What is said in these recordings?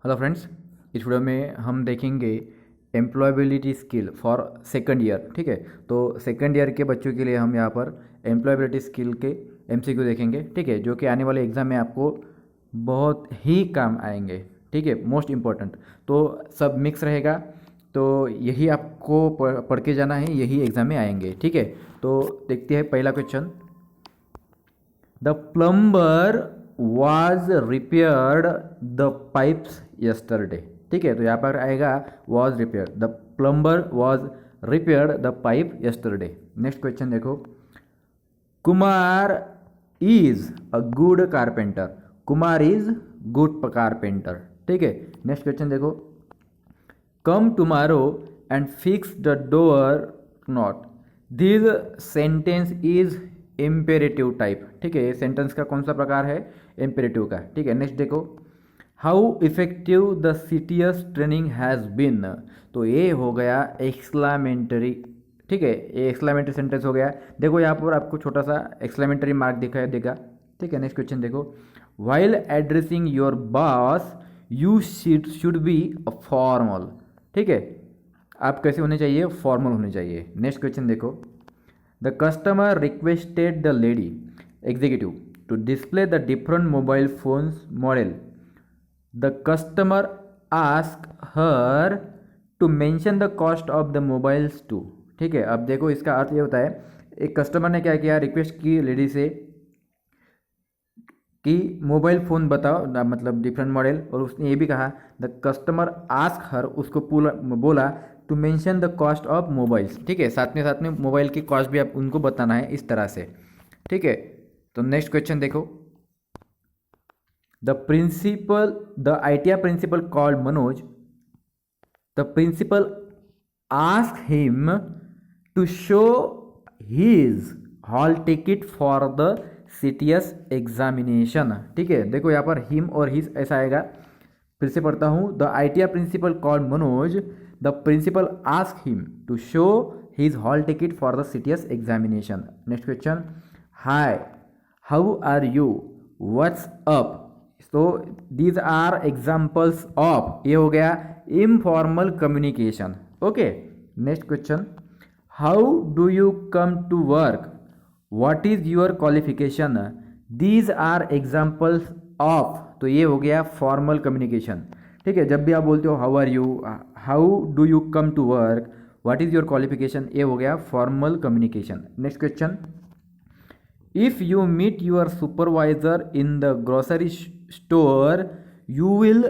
Hello friends, इस video में हम देखेंगे employability skill for second year. ठीक है, तो सेकंड ईयर के बच्चों के लिए हम यहाँ पर एम्प्लॉयबिलिटी स्किल के एमसीक्यू देखेंगे। ठीक है, जो कि आने वाले एग्ज़ाम में आपको बहुत ही काम आएंगे। ठीक है, मोस्ट इम्पॉर्टेंट। तो सब मिक्स रहेगा, तो यही आपको पढ़ के जाना है, यही एग्ज़ाम में आएंगे। ठीक है, तो देखते हैं पहला question. The plumber was repaired the pipes yesterday. ठीक है, तो यहाँ पर आएगा was repaired. The plumber was repaired the pipe yesterday. Next question देखो। Kumar is a good carpenter. Kumar is good carpenter. ठीक है, नेक्स्ट क्वेश्चन देखो। Come tomorrow and fix the door not. This sentence is imperative type. ठीक है, ये sentence का कौन सा प्रकार है? इम्पेरेटिव का। ठीक है, नेक्स्ट देखो। How effective the CTS training has been. तो ये हो गया एक्सक्लामेंटरी। ठीक है, ये एक्सक्लामेंटरी सेंटेंस हो गया। देखो यहाँ पर आपको छोटा सा एक्सक्लामेंटरी मार्क दिखाई देगा। ठीक है, नेक्स्ट क्वेश्चन देखो। While addressing your boss you should be a formal. ठीक है, आप कैसे होने चाहिए? फॉर्मल होने चाहिए। नेक्स्ट क्वेश्चन देखो। The customer requested the lady executive to display the different mobile phones model. The customer ask her to mention the cost of the mobiles too. ठीक है, अब देखो इसका अर्थ ये होता है, एक कस्टमर ने क्या किया, रिक्वेस्ट की लेडी से कि मोबाइल फ़ोन बताओ, मतलब डिफरेंट मॉडल, और उसने ये भी कहा द कस्टमर आस्क हर, उसको बोला to mention the cost of mobiles. ठीक है, साथ में मोबाइल की कॉस्ट भी आप उनको बताना है इस तरह से। ठीक है, तो नेक्स्ट क्वेश्चन देखो। The ITR principal called Manoj. The principal ask him to show his hall ticket for the CTS examination. ठीक है, देखो यहाँ पर हिम और हिज ऐसा आएगा। फिर से पढ़ता हूँ। The ITR principal called Manoj. The principal ask him to show his hall ticket for the CTS examination. Next question. Hi, how are you, what's up. तो दीज आर एग्जाम्पल्स ऑफ, ये हो गया informal communication. Okay, next question. How do you come to work, what is your qualification. These are examples of, तो ये हो गया formal communication. ठीक है, जब भी आप बोलते हो how are you, how do you come to work, what is your qualification, ये हो गया formal communication. Next question. If you meet your supervisor in the grocery store you will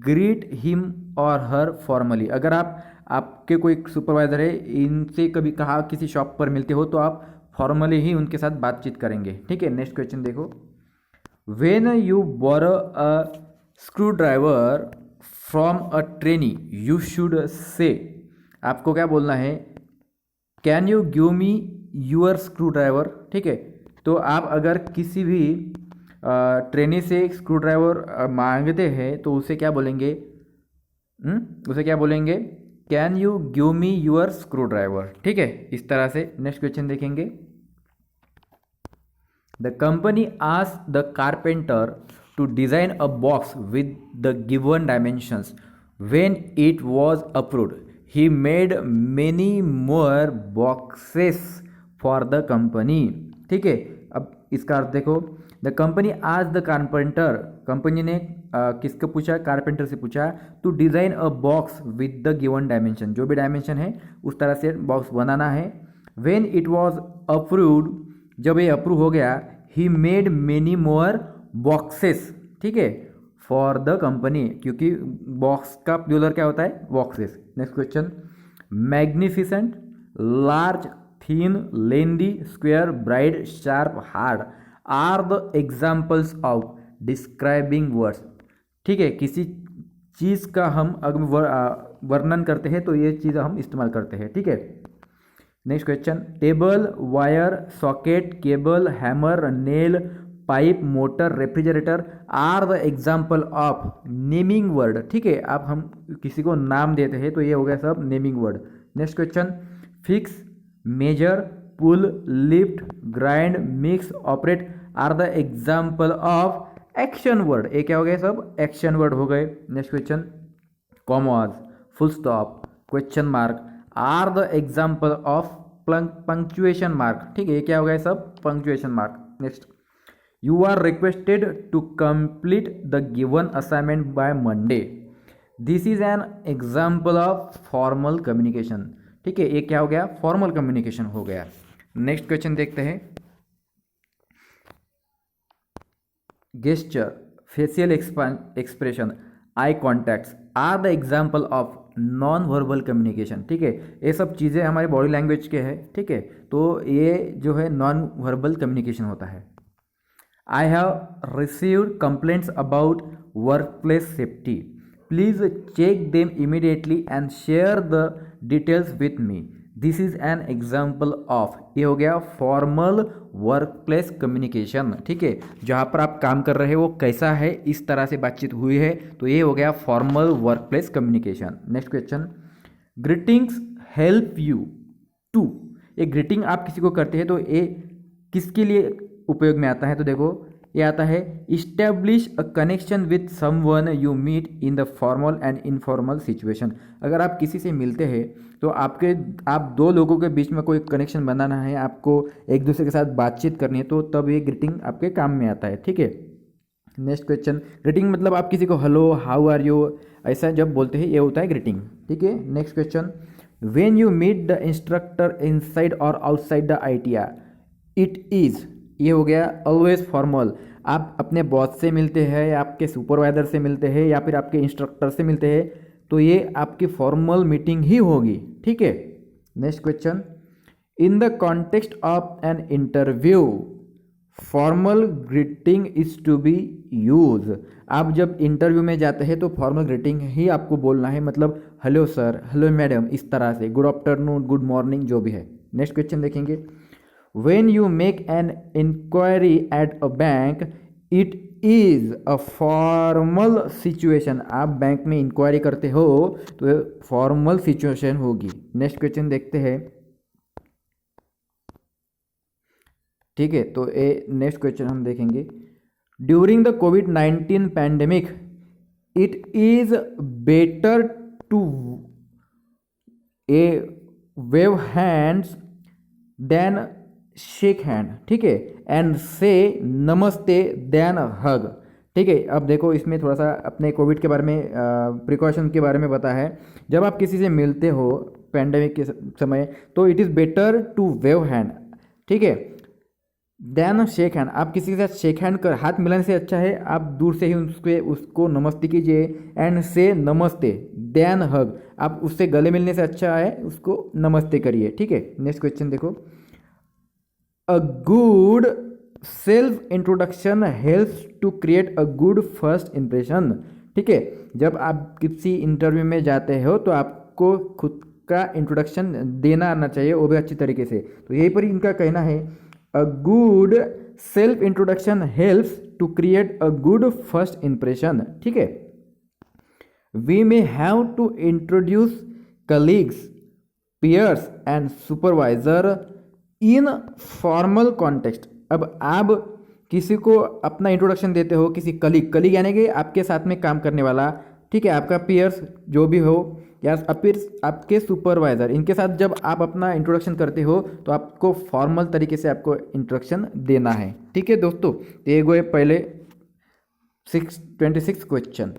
greet him और हर फॉर्मली। अगर आपके कोई supervisor है, इनसे कभी कहा किसी शॉप पर मिलते हो, तो आप फॉर्मली ही उनके साथ बातचीत करेंगे। ठीक है, नेक्स्ट क्वेश्चन देखो। When you borrow a screwdriver from a trainee you should say. आपको क्या बोलना है? Can you give me your screwdriver. ठीक है, तो आप अगर किसी भी ट्रेनी से स्क्रू ड्राइवर मांगते हैं तो उसे क्या बोलेंगे? उसे क्या बोलेंगे? Can you give me your screwdriver. ठीक है, इस तरह से। नेक्स्ट क्वेश्चन देखेंगे। The company asked the carpenter to design a box with the given dimensions. When it was approved he made many more boxes for the company. ठीक है, अब इसका अर्थ देखो। द कंपनी आज द कारपेंटर, कंपनी ने किसको पूछा? कारपेंटर से पूछा to design a box with the given dimension, जो भी डायमेंशन है उस तरह से बॉक्स बनाना है। व्हेन इट वाज अप्रूव्ड, जब ये अप्रूव हो गया, he made many more boxes. ठीक है, फॉर द कंपनी, क्योंकि बॉक्स का प्लूरल क्या होता है? Boxes. Next question. Magnificent, large, thin, lengthy, square, bright, sharp, hard are the examples of describing words. ठीक है, किसी चीज़ का हम अगर वर्णन करते हैं तो ये चीज़ हम इस्तेमाल करते हैं। ठीक है, next question. Table, wire, socket, cable, hammer, nail, pipe, motor, refrigerator are the example of naming word. ठीक है, आप हम किसी को नाम देते हैं तो ये हो गया सब naming word. Next question. Fix, measure, pull, lift, grind, mix, operate are the example of action word. ये क्या हो गए सब? एक्शन वर्ड हो गए। Next question, commas, full stop, question mark are the example of punctuation mark. ठीक है, ये क्या हो गया सब? Punctuation mark. Next, you are requested to complete the given assignment by Monday. This is an example of formal communication. ठीक है, ये क्या हो गया? फॉर्मल कम्युनिकेशन हो गया। नेक्स्ट क्वेश्चन देखते हैं, gesture, facial expression, eye contacts are the example of non verbal communication. ठीक है, ये सब चीज़ें हमारे बॉडी लैंग्वेज के हैं। ठीक है, तो ये जो है नॉन वर्बल कम्युनिकेशन होता है। I have received complaints about workplace safety, please check them immediately and share the details with me. This is an example of, ये हो गया फॉर्मल वर्क प्लेस कम्युनिकेशन। ठीक है, जहाँ पर आप काम कर रहे हैं वो कैसा है, इस तरह से बातचीत हुई है, तो ये हो गया formal workplace communication. Next question, greetings help you to. ये ग्रीटिंग आप किसी को करते हैं तो ये किसके लिए उपयोग में आता है? तो देखो, ये आता है establish a connection with someone you meet in the formal and informal situation. अगर आप किसी से मिलते हैं तो आप दो लोगों के बीच में कोई कनेक्शन बनाना है, आपको एक दूसरे के साथ बातचीत करनी है, तो तब ये ग्रीटिंग आपके काम में आता है। ठीक है, नेक्स्ट क्वेश्चन, ग्रीटिंग मतलब आप किसी को हेलो, हाउ आर यू, ऐसा जब बोलते हैं ये होता है ग्रीटिंग। ठीक है, next question, when you meet the instructor inside और outside the ITR, it is, ये हो गया ऑलवेज फॉर्मल। आप अपने बॉस से मिलते हैं या आपके सुपरवाइजर से मिलते हैं या फिर आपके इंस्ट्रक्टर से मिलते हैं तो ये आपकी फॉर्मल मीटिंग ही होगी। ठीक है, next question, in the context of an interview formal greeting is to be use. आप जब इंटरव्यू में जाते हैं तो फॉर्मल ग्रीटिंग ही आपको बोलना है, मतलब हेलो सर, हेलो मैडम, इस तरह से, गुड आफ्टरनून, गुड मॉर्निंग, जो भी है। नेक्स्ट क्वेश्चन देखेंगे, when you make an inquiry at a bank it is a formal situation। आप बैंक में इंक्वायरी करते हो तो फॉर्मल सिचुएशन होगी। नेक्स्ट क्वेश्चन देखते हैं। ठीक है, तो ये नेक्स्ट क्वेश्चन हम देखेंगे, ड्यूरिंग द कोविड-19 pandemic it is better to a wave hands than shake hand. ठीक है, एंड से नमस्ते देन हग। ठीक है, अब देखो इसमें थोड़ा सा अपने कोविड के बारे में, प्रिकॉशन के बारे में बता है। जब आप किसी से मिलते हो पैंडेमिक के समय तो it is better to wave hand. ठीक है, देन शेक हैंड, आप किसी के साथ शेक हैंड कर हाथ मिलाने से अच्छा है आप दूर से ही उसको नमस्ते कीजिए। एंड से नमस्ते देन हग, आप उससे गले मिलने से अच्छा है उसको नमस्ते करिए। ठीक है, नेक्स्ट क्वेश्चन देखो, A good self-introduction helps to create a good first impression। ठीक है, जब आप किसी इंटरव्यू में जाते हो तो आपको खुद का इंट्रोडक्शन देना आना चाहिए, वो भी अच्छी तरीके से। तो यहीं पर इनका कहना है, a good self introduction helps to create a good first impression. ठीक है, we may have to introduce colleagues, peers and supervisor in formal context. अब आप किसी को अपना इंट्रोडक्शन देते हो, किसी कलीग यानी कि आपके साथ में काम करने वाला, ठीक है, आपका पीयर्स जो भी हो या फिर आपके सुपरवाइजर, इनके साथ जब आप अपना इंट्रोडक्शन करते हो तो आपको फॉर्मल तरीके से आपको इंट्रोडक्शन देना है। ठीक है दोस्तों, तो ये गए पहले 26 क्वेश्चन।